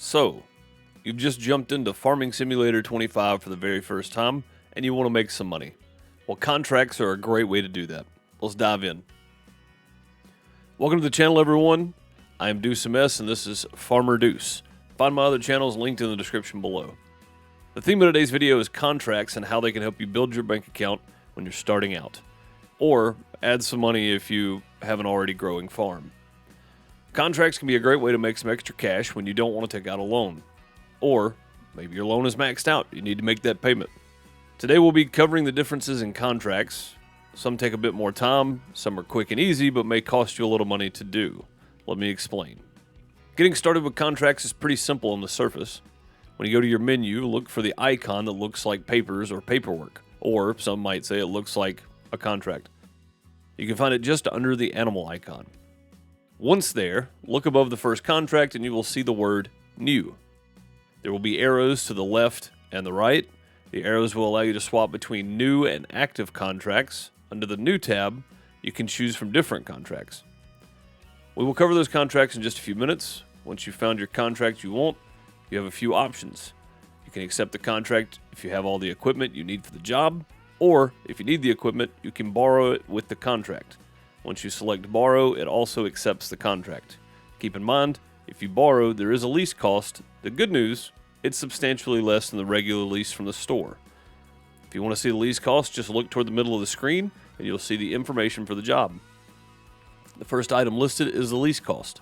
So, you've just jumped into Farming Simulator 25 for the very first time, and you want to make some money. Well, contracts are a great way to do that. Let's dive in. Welcome to the channel, everyone. I am DeuceMS, and this is FarmerDeuce. Find my other channels linked in the description below. The theme of today's video is contracts and how they can help you build your bank account when you're starting out, or add some money if you have an already growing farm. Contracts can be a great way to make some extra cash when you don't want to take out a loan. Or maybe your loan is maxed out, you need to make that payment. Today we'll be covering the differences in contracts. Some take a bit more time, some are quick and easy, but may cost you a little money to do. Let me explain. Getting started with contracts is pretty simple on the surface. When you go to your menu, look for the icon that looks like papers or paperwork, or some might say it looks like a contract. You can find it just under the animal icon. Once there, look above the first contract and you will see the word New. There will be arrows to the left and the right. The arrows will allow you to swap between new and active contracts. Under the New tab, you can choose from different contracts. We will cover those contracts in just a few minutes. Once you've found your contract you want, you have a few options. You can accept the contract if you have all the equipment you need for the job, or if you need the equipment, you can borrow it with the contract. Once you select borrow, it also accepts the contract. Keep in mind, if you borrow, there is a lease cost. The good news, it's substantially less than the regular lease from the store. If you want to see the lease cost, just look toward the middle of the screen and you'll see the information for the job. The first item listed is the lease cost.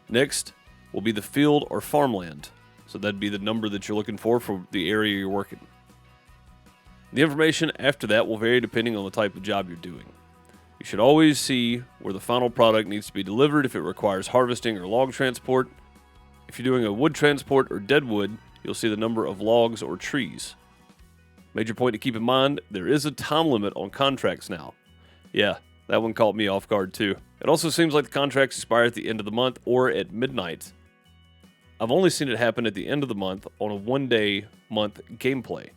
Next will be the field or farmland. So that'd be the number that you're looking for the area you're working. The information after that will vary depending on the type of job you're doing. You should always see where the final product needs to be delivered if it requires harvesting or log transport. If you're doing a wood transport or dead wood, you'll see the number of logs or trees. Major point to keep in mind, there is a time limit on contracts now. Yeah, that one caught me off guard too. It also seems like the contracts expire at the end of the month or at midnight. I've only seen it happen at the end of the month on a one-day month gameplay.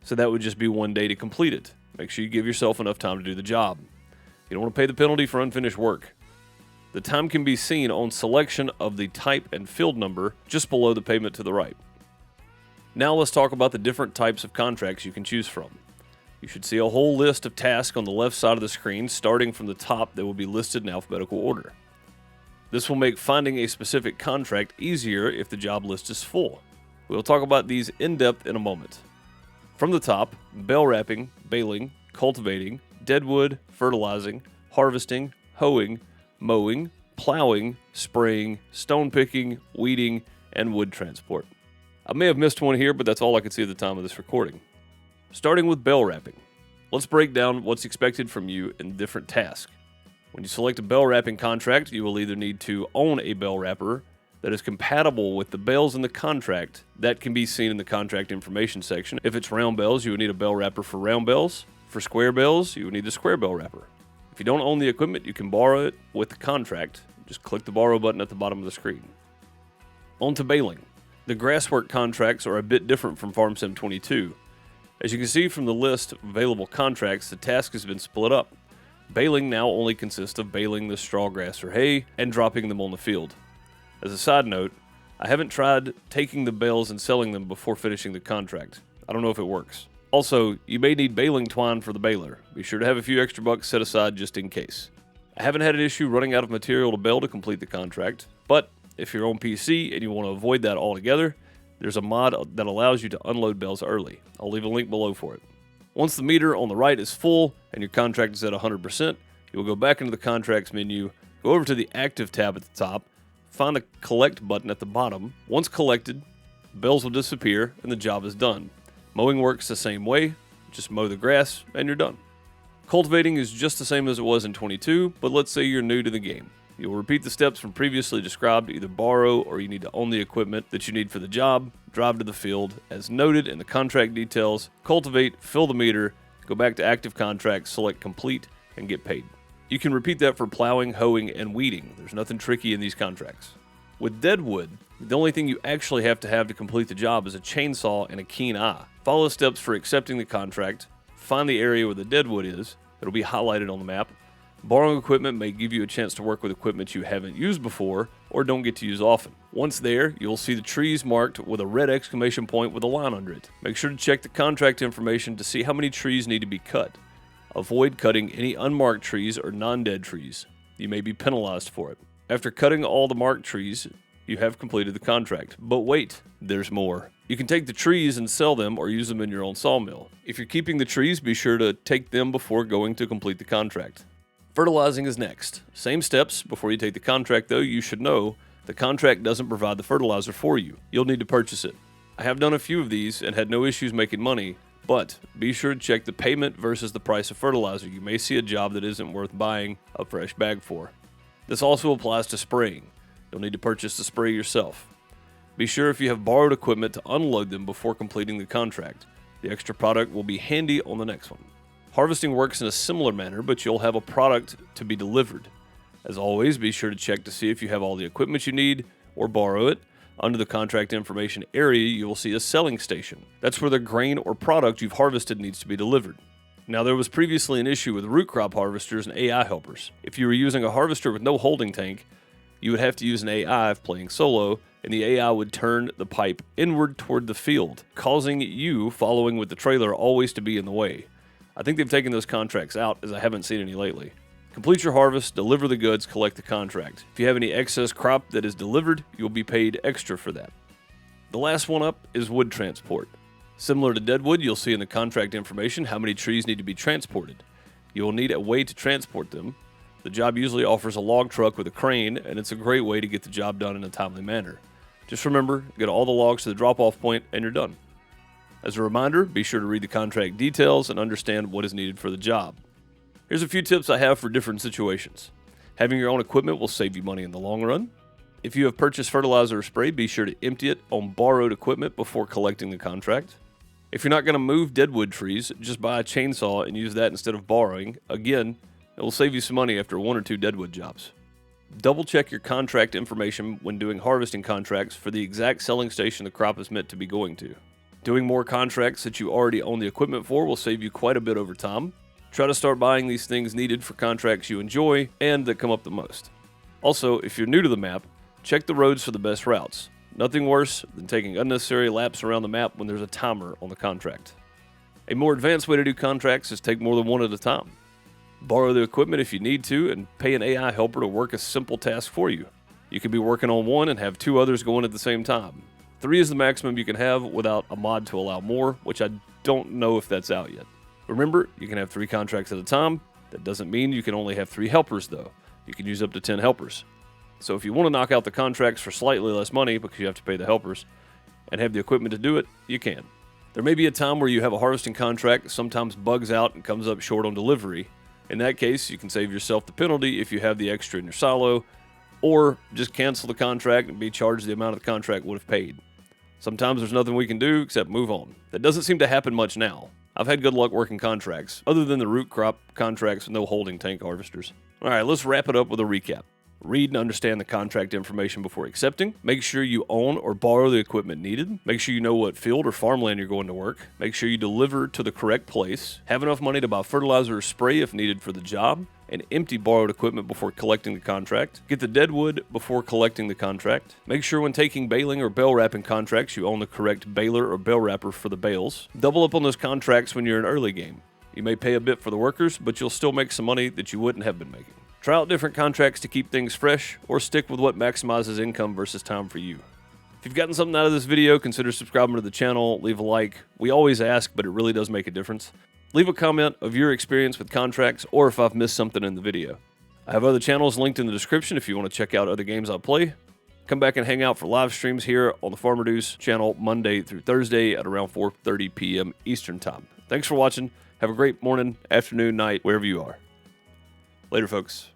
So that would just be 1 day to complete it. Make sure you give yourself enough time to do the job. You don't want to pay the penalty for unfinished work. The time can be seen on selection of the type and field number just below the payment to the right. Now let's talk about the different types of contracts you can choose from. You should see a whole list of tasks on the left side of the screen starting from the top that will be listed in alphabetical order. This will make finding a specific contract easier if the job list is full. We'll talk about these in depth in a moment. From the top, bale wrapping, baling, cultivating, deadwood, fertilizing, harvesting, hoeing, mowing, plowing, spraying, stone picking, weeding, and wood transport. I may have missed one here, but that's all I could see at the time of this recording. Starting with bale wrapping. Let's break down what's expected from you in different tasks. When you select a bale wrapping contract, you will either need to own a bale wrapper that is compatible with the bales in the contract. That can be seen in the contract information section. If it's round bales, you would need a bale wrapper for round bales. For square bales, you would need a square bale wrapper. If you don't own the equipment, you can borrow it with the contract. Just click the borrow button at the bottom of the screen. On to baling. The grasswork contracts are a bit different from Farm Sim 22. As you can see from the list of available contracts, the task has been split up. Baling now only consists of baling the straw, grass, or hay and dropping them on the field. As a side note, I haven't tried taking the bales and selling them before finishing the contract. I don't know if it works. Also, you may need baling twine for the baler. Be sure to have a few extra bucks set aside just in case. I haven't had an issue running out of material to bale to complete the contract, but if you're on PC and you want to avoid that altogether, there's a mod that allows you to unload bales early. I'll leave a link below for it. Once the meter on the right is full and your contract is at 100%, you'll go back into the contracts menu, go over to the active tab at the top, find the collect button at the bottom. Once collected, bales will disappear and the job is done. Mowing works the same way, just mow the grass and you're done. Cultivating is just the same as it was in 22, but let's say you're new to the game. You'll repeat the steps from previously described, either borrow or you need to own the equipment that you need for the job, drive to the field, as noted in the contract details, cultivate, fill the meter, go back to active contracts, select complete, and get paid. You can repeat that for plowing, hoeing, and weeding. There's nothing tricky in these contracts. With deadwood, the only thing you actually have to complete the job is a chainsaw and a keen eye. Follow the steps for accepting the contract, find the area where the deadwood is, it'll be highlighted on the map, Borrowing equipment may give you a chance to work with equipment you haven't used before or don't get to use often. Once there, you'll see the trees marked with a red exclamation point with a line under it. Make sure to check the contract information to see how many trees need to be cut. Avoid cutting any unmarked trees or non-dead trees. You may be penalized for it. After cutting all the marked trees, you have completed the contract. But wait, there's more. You can take the trees and sell them or use them in your own sawmill. If you're keeping the trees, be sure to take them before going to complete the contract. Fertilizing is next. Same steps. Before you take the contract, though, you should know the contract doesn't provide the fertilizer for you. You'll need to purchase it. I have done a few of these and had no issues making money, but be sure to check the payment versus the price of fertilizer. You may see a job that isn't worth buying a fresh bag for. This also applies to spraying. You'll need to purchase the spray yourself. Be sure if you have borrowed equipment to unload them before completing the contract. The extra product will be handy on the next one. Harvesting works in a similar manner, but you'll have a product to be delivered. As always, be sure to check to see if you have all the equipment you need or borrow it. Under the contract information area, you will see a selling station. That's where the grain or product you've harvested needs to be delivered. Now, there was previously an issue with root crop harvesters and AI helpers. If you were using a harvester with no holding tank, you would have to use an AI if playing solo, and the AI would turn the pipe inward toward the field, causing you, following with the trailer, always to be in the way. I think they've taken those contracts out, as I haven't seen any lately. Complete your harvest, deliver the goods, collect the contract. If you have any excess crop that is delivered, you'll be paid extra for that. The last one up is wood transport. Similar to deadwood, you'll see in the contract information how many trees need to be transported. You will need a way to transport them. The job usually offers a log truck with a crane, and it's a great way to get the job done in a timely manner. Just remember, get all the logs to the drop-off point, and you're done. As a reminder, be sure to read the contract details and understand what is needed for the job. Here's a few tips I have for different situations. Having your own equipment will save you money in the long run. If you have purchased fertilizer or spray, be sure to empty it on borrowed equipment before collecting the contract. If you're not going to move deadwood trees, just buy a chainsaw and use that instead of borrowing. Again, it will save you some money after 1 or 2 deadwood jobs. Double check your contract information when doing harvesting contracts for the exact selling station the crop is meant to be going to. Doing more contracts that you already own the equipment for will save you quite a bit over time. Try to start buying these things needed for contracts you enjoy and that come up the most. Also, if you're new to the map, check the roads for the best routes. Nothing worse than taking unnecessary laps around the map when there's a timer on the contract. A more advanced way to do contracts is take more than one at a time. Borrow the equipment if you need to and pay an AI helper to work a simple task for you. You could be working on one and have 2 others going at the same time. 3 is the maximum you can have without a mod to allow more, which I don't know if that's out yet. Remember, you can have 3 contracts at a time. That doesn't mean you can only have 3 helpers, though. You can use up to 10 helpers. So if you want to knock out the contracts for slightly less money because you have to pay the helpers and have the equipment to do it, you can. There may be a time where you have a harvesting contract that sometimes bugs out and comes up short on delivery. In that case, you can save yourself the penalty if you have the extra in your silo, or just cancel the contract and be charged the amount of the contract would have paid. Sometimes there's nothing we can do except move on. That doesn't seem to happen much now. I've had good luck working contracts, other than the root crop contracts with no holding tank harvesters. All right, let's wrap it up with a recap. Read and understand the contract information before accepting. Make sure you own or borrow the equipment needed. Make sure you know what field or farmland you're going to work. Make sure you deliver to the correct place. Have enough money to buy fertilizer or spray if needed for the job. And empty borrowed equipment before collecting the contract. Get the deadwood before collecting the contract. Make sure when taking baling or bale wrapping contracts, you own the correct baler or bale wrapper for the bales. Double up on those contracts when you're in early game. You may pay a bit for the workers, but you'll still make some money that you wouldn't have been making. Try out different contracts to keep things fresh, or stick with what maximizes income versus time for you. If you've gotten something out of this video, consider subscribing to the channel, leave a like. We always ask, but it really does make a difference. Leave a comment of your experience with contracts, or if I've missed something in the video. I have other channels linked in the description if you want to check out other games I play. Come back and hang out for live streams here on the FarmerDeuce channel Monday through Thursday at around 4:30 p.m. Eastern Time. Thanks for watching. Have a great morning, afternoon, night, wherever you are. Later, folks.